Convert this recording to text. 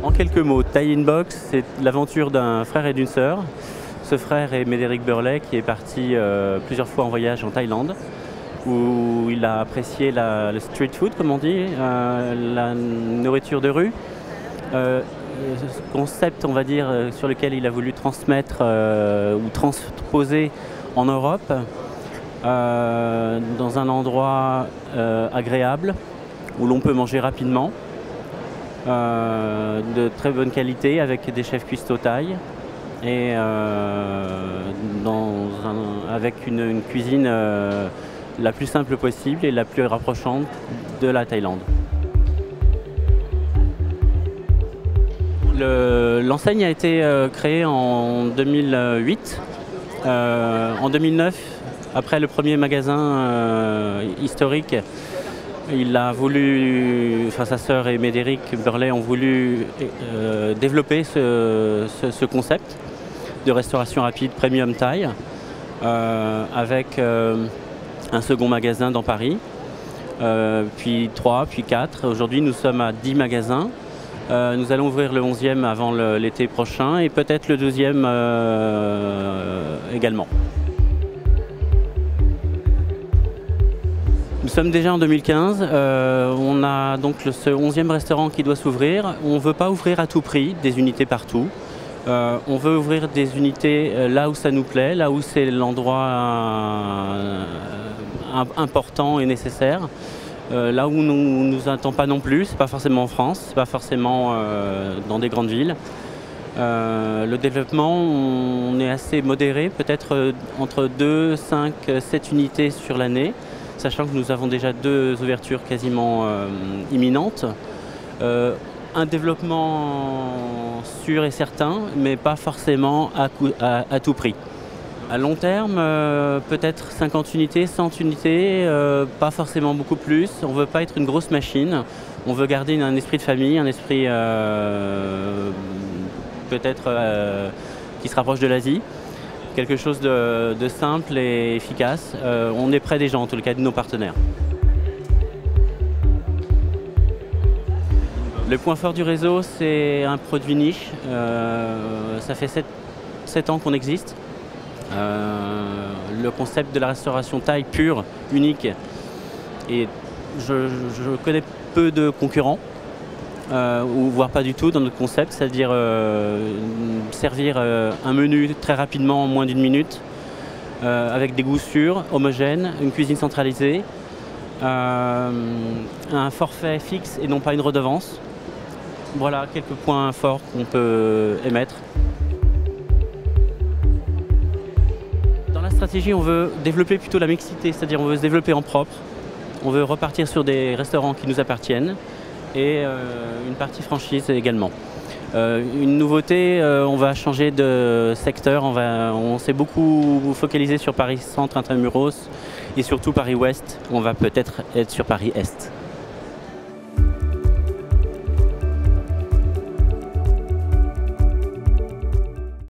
En quelques mots, Thai Inbox, c'est l'aventure d'un frère et d'une sœur. Ce frère est Médéric Burlet, qui est parti plusieurs fois en voyage en Thaïlande, où il a apprécié le street food, comme on dit, la nourriture de rue. Ce concept, on va dire, sur lequel il a voulu transmettre ou transposer en Europe, dans un endroit agréable, où l'on peut manger rapidement, de très bonne qualité, avec des chefs cuistots thaï, et avec une cuisine la plus simple possible et la plus rapprochante de la Thaïlande. L'enseigne a été créée en 2008. En 2009, après le premier magasin historique, il a voulu, enfin sa sœur et Médéric Burlet ont voulu développer ce concept de restauration rapide premium Thaï avec un second magasin dans Paris, puis 3, puis 4. Aujourd'hui, nous sommes à 10 magasins. Nous allons ouvrir le 11e avant l'été prochain et peut-être le 2e également. Nous sommes déjà en 2015, on a donc ce 11e restaurant qui doit s'ouvrir. On ne veut pas ouvrir à tout prix des unités partout. On veut ouvrir des unités là où ça nous plaît, là où c'est l'endroit important et nécessaire. Là où on ne nous attend pas non plus, c'est pas forcément en France, c'est pas forcément dans des grandes villes. Le développement, on est assez modéré, peut-être entre 2, 5, 7 unités sur l'année, sachant que nous avons déjà 2 ouvertures quasiment imminentes. Un développement sûr et certain, mais pas forcément à tout prix. À long terme, peut-être 50 unités, 100 unités, pas forcément beaucoup plus. On ne veut pas être une grosse machine. On veut garder un esprit de famille, un esprit peut-être qui se rapproche de l'Asie. Quelque chose de simple et efficace. On est près des gens, en tout cas de nos partenaires. Le point fort du réseau, c'est un produit niche. Ça fait 7 ans qu'on existe. Le concept de la restauration thaï pure, unique, et je connais peu de concurrents, ou voire pas du tout dans notre concept, c'est-à-dire servir un menu très rapidement en moins d'1 minute, avec des goûts sûrs, homogènes, une cuisine centralisée, un forfait fixe et non pas une redevance. Voilà quelques points forts qu'on peut émettre. Dans la stratégie, on veut développer plutôt la mixité, c'est-à-dire on veut se développer en propre. On veut repartir sur des restaurants qui nous appartiennent et une partie franchise également. Une nouveauté, on va changer de secteur, on s'est beaucoup focalisé sur Paris Centre, Intramuros et surtout Paris Ouest. On va peut-être être sur Paris Est.